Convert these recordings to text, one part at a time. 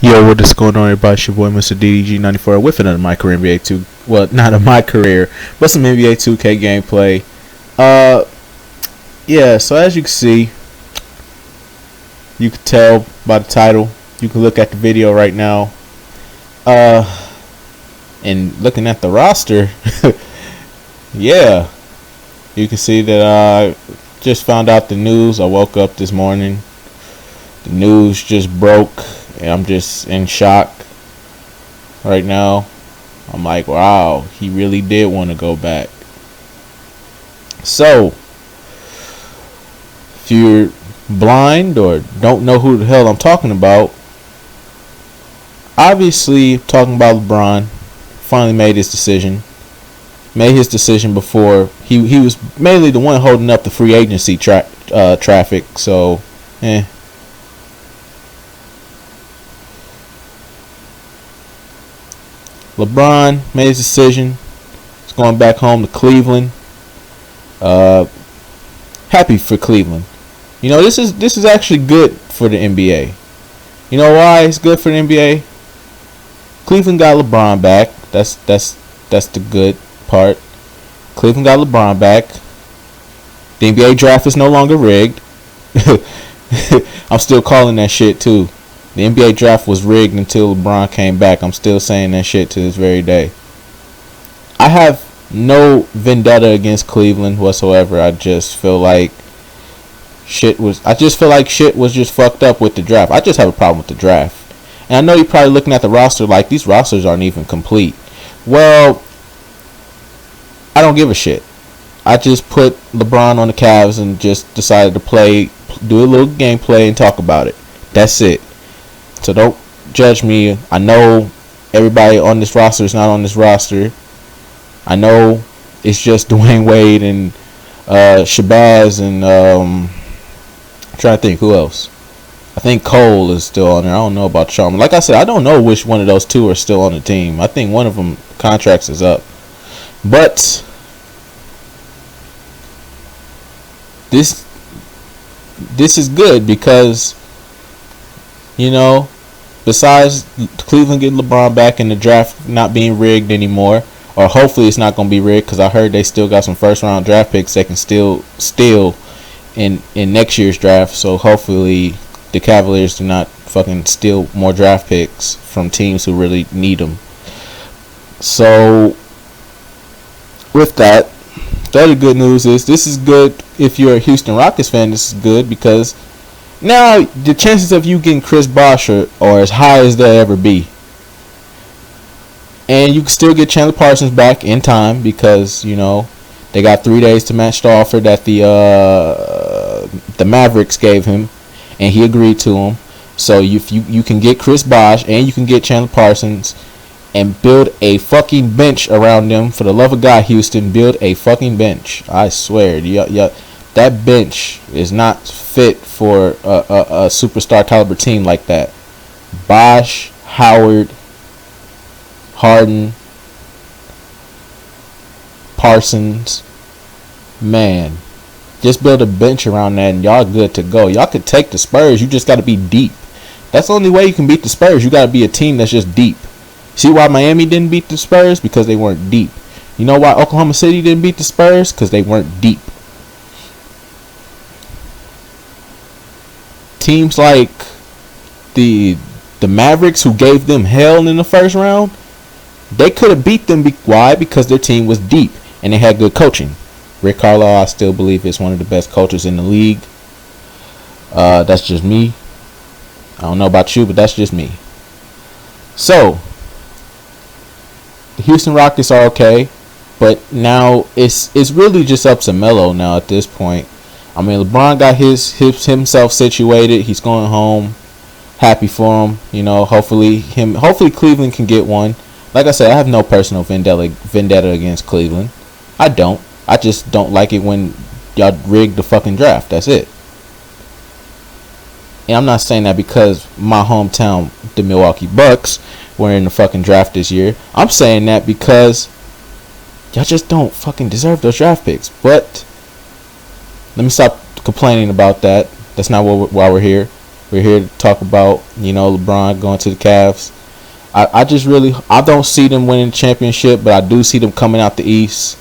Yo, what is going on, everybody? It's your boy, Mr. DDG94, with another My Career NBA 2. Well, not a My Career, but some NBA 2K gameplay. Yeah. So as you can see, you can tell by the title. You can look at the video right now. And looking at the roster, yeah, you can see that I just found out the news. I woke up this morning. The news just broke. And I'm just in shock right now. I'm like, wow, he really did want to go back. So, if you're blind or don't know who the hell I'm talking about, obviously talking about LeBron, finally made his decision. Made his decision before he was mainly the one holding up the free agency traffic. So, LeBron made his decision. He's going back home to Cleveland. Happy for Cleveland. You know, this is actually good for the NBA. You know why it's good for the NBA? Cleveland got LeBron back. That's the good part. Cleveland got LeBron back. The NBA draft is no longer rigged. I'm still calling that shit too. The NBA draft was rigged until LeBron came back. I'm still saying that shit to this very day. I have no vendetta against Cleveland whatsoever. I just feel like shit was just fucked up with the draft. I just have a problem with the draft. And I know you're probably looking at the roster like these rosters aren't even complete. Well, I don't give a shit. I just put LeBron on the Cavs and just decided to do a little gameplay and talk about it. That's it. So don't judge me. I know everybody on this roster is not on this roster. I know it's just Dwayne Wade and Shabazz and I'm trying to think who else. I think Cole is still on there. I don't know about Chalmers. Like I said, I don't know which one of those two are still on the team. I think one of them contracts is up. But this is good because, you know, besides Cleveland getting LeBron back and the draft not being rigged anymore, or hopefully it's not going to be rigged because I heard they still got some first round draft picks they can still steal in next year's draft. So hopefully the Cavaliers do not fucking steal more draft picks from teams who really need them. So with that, the other good news is this is good if you're a Houston Rockets fan. This is good because now the chances of you getting Chris Bosh are as high as they'll ever be. And you can still get Chandler Parsons back in time because, you know, they got 3 days to match the offer that the Mavericks gave him, and he agreed to them. So you can get Chris Bosh and you can get Chandler Parsons and build a fucking bench around them. For the love of God, Houston, build a fucking bench. I swear. That bench is not fit for a superstar caliber team like that. Bosh, Howard, Harden, Parsons, man, just build a bench around that and y'all good to go. Y'all could take the Spurs. You just got to be deep. That's the only way you can beat the Spurs. You got to be a team that's just deep. See why Miami didn't beat the Spurs? Because they weren't deep. You know why Oklahoma City didn't beat the Spurs? Because they weren't deep. Teams like the Mavericks, who gave them hell in the first round, they could have beat them. Why? Because their team was deep and they had good coaching. Rick Carlisle, I still believe, is one of the best coaches in the league. That's just me. I don't know about you, but that's just me. So the Houston Rockets are okay, but now it's really just up to Melo now at this point. I mean, LeBron got himself situated. He's going home. Happy for him. You know, hopefully Cleveland can get one. Like I said, I have no personal vendetta against Cleveland. I don't. I just don't like it when y'all rig the fucking draft. That's it. And I'm not saying that because my hometown, the Milwaukee Bucks, were in the fucking draft this year. I'm saying that because y'all just don't fucking deserve those draft picks. But let me stop complaining about that. That's not why we're here. We're here to talk about, LeBron going to the Cavs. I don't see them winning the championship, but I do see them coming out the East.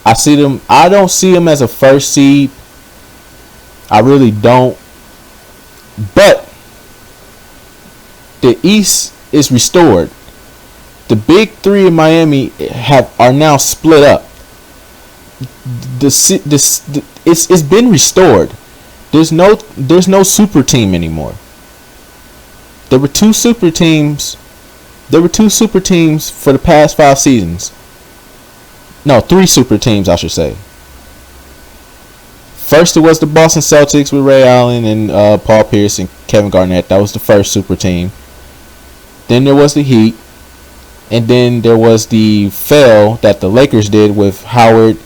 I don't see them as a first seed. I really don't. But the East is restored. The big three in Miami are now split up. It's been restored. There's no super team anymore. There were two super teams. There were two super teams for the past 5 seasons. No, 3 super teams, I should say. First, it was the Boston Celtics with Ray Allen and Paul Pierce and Kevin Garnett. That was the first super team. Then there was the Heat. And then there was the fail that the Lakers did with Howard,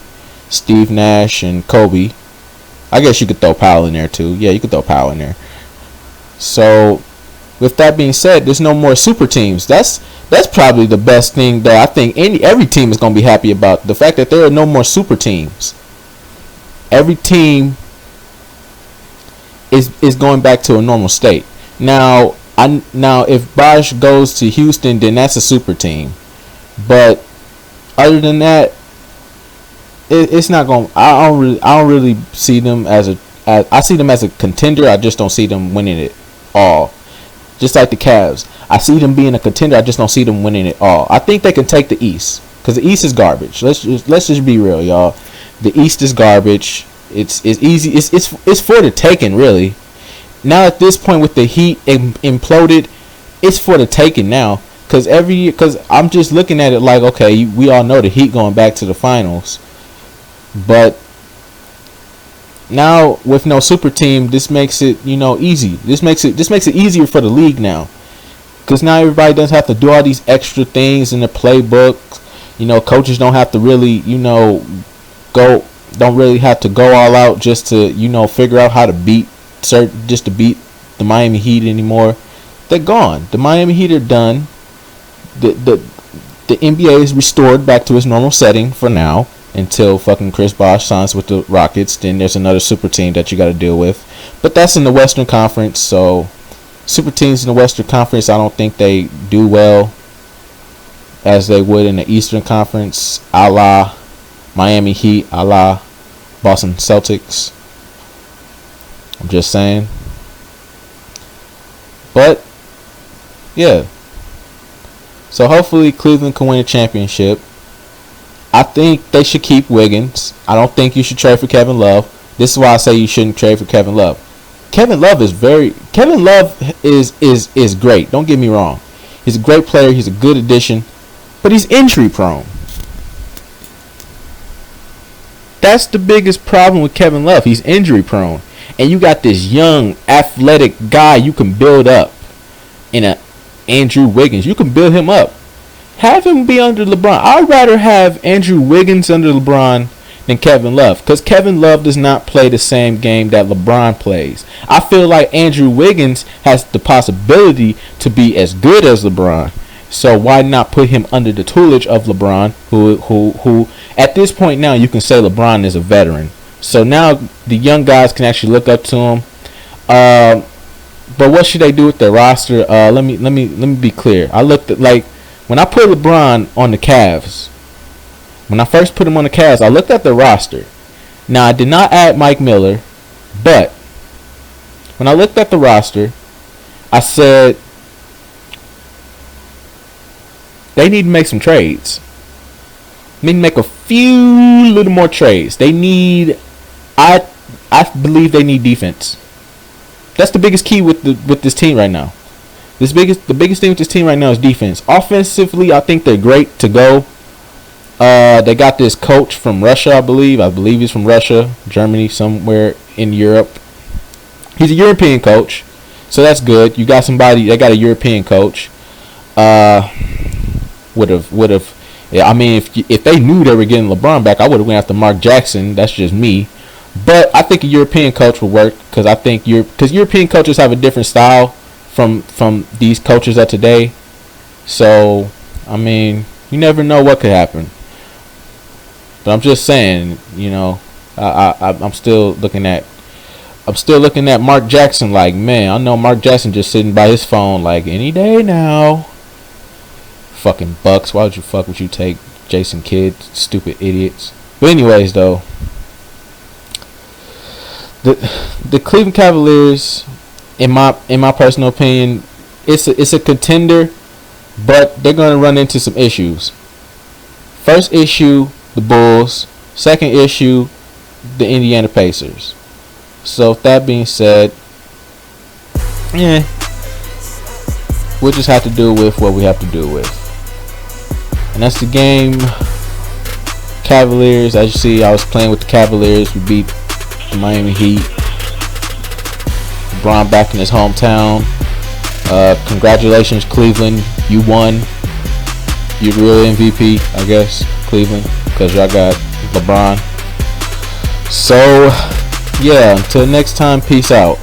Steve Nash, and Kobe. I guess you could throw Powell in there too. Yeah, you could throw Powell in there. So, with that being said, there's no more super teams. That's probably the best thing that I think every team is going to be happy about. The fact that there are no more super teams. Every team is going back to a normal state. Now if Bosh goes to Houston, then that's a super team. But other than that, it's not going. I don't really see them I see them as a contender. I just don't see them winning it all. Just like the Cavs, I see them being a contender. I just don't see them winning it all. I think they can take the East because the East is garbage. Let's just be real, y'all. The East is garbage. It's easy. It's for the taking, really. Now at this point, with the Heat imploded, it's for the taking now. Because I'm just looking at it like, okay, we all know the Heat going back to the finals, but now with no super team, this makes it easy. This makes it easier for the league now, because now everybody doesn't have to do all these extra things in the playbook. Coaches don't have to really don't really have to go all out just to figure out how to beat the Miami Heat anymore. They're gone. The Miami Heat are done. The NBA is restored back to its normal setting for now until fucking Chris Bosh signs with the Rockets. Then there's another super team that you got to deal with, but that's in the Western Conference. So super teams in the Western Conference, I don't think they do well as they would in the Eastern Conference, a la Miami Heat, a la Boston Celtics. I'm just saying. But yeah. So hopefully Cleveland can win a championship. I think they should keep Wiggins. I don't think you should trade for Kevin Love. This is why I say you shouldn't trade for Kevin Love. Kevin Love is great. Don't get me wrong. He's a great player. He's a good addition. But he's injury prone. That's the biggest problem with Kevin Love. He's injury prone. And you got this young, athletic guy you can build up in a Andrew Wiggins. You can build him up. Have him be under LeBron. I'd rather have Andrew Wiggins under LeBron than Kevin Love, because Kevin Love does not play the same game that LeBron plays. I feel like Andrew Wiggins has the possibility to be as good as LeBron. So why not put him under the tutelage of LeBron, who at this point now you can say LeBron is a veteran. So now the young guys can actually look up to him. But what should they do with their roster? Let me be clear. I looked at, like, when I put LeBron on the Cavs, when I first put him on the Cavs, I looked at the roster. Now, I did not add Mike Miller, but when I looked at the roster, I said they need to make some trades. They need to make a few little more trades. They need, I believe they need defense. That's the biggest key with this team right now. The biggest thing with this team right now is defense. Offensively, I think they're great to go. They got this coach from Russia, I believe. I believe he's from Russia, Germany, somewhere in Europe. He's a European coach, so that's good. You got somebody. They got a European coach. Would have. Yeah, I mean, if they knew they were getting LeBron back, I would have went after Mark Jackson. That's just me. But I think a European coach would work, because I think European coaches have a different style from these coaches of today. So, I mean, you never know what could happen. But I'm just saying, I'm still looking at I'm still looking at Mark Jackson like, man, I know Mark Jackson just sitting by his phone like any day now. Fucking Bucks. Why would you fuck with you take Jason Kidd? Stupid idiots. But anyways, though, the Cleveland Cavaliers, in my personal opinion, it's a contender, but they're gonna run into some issues. First issue, the Bulls. Second issue, the Indiana Pacers. So with that being said, yeah, we'll just have to deal with what we have to deal with. And that's the game. Cavaliers, as you see, I was playing with the Cavaliers. We beat the Miami Heat. LeBron back in his hometown. Congratulations, Cleveland. You won. You're the real MVP, I guess, Cleveland, because y'all got LeBron. So, yeah, until next time, peace out.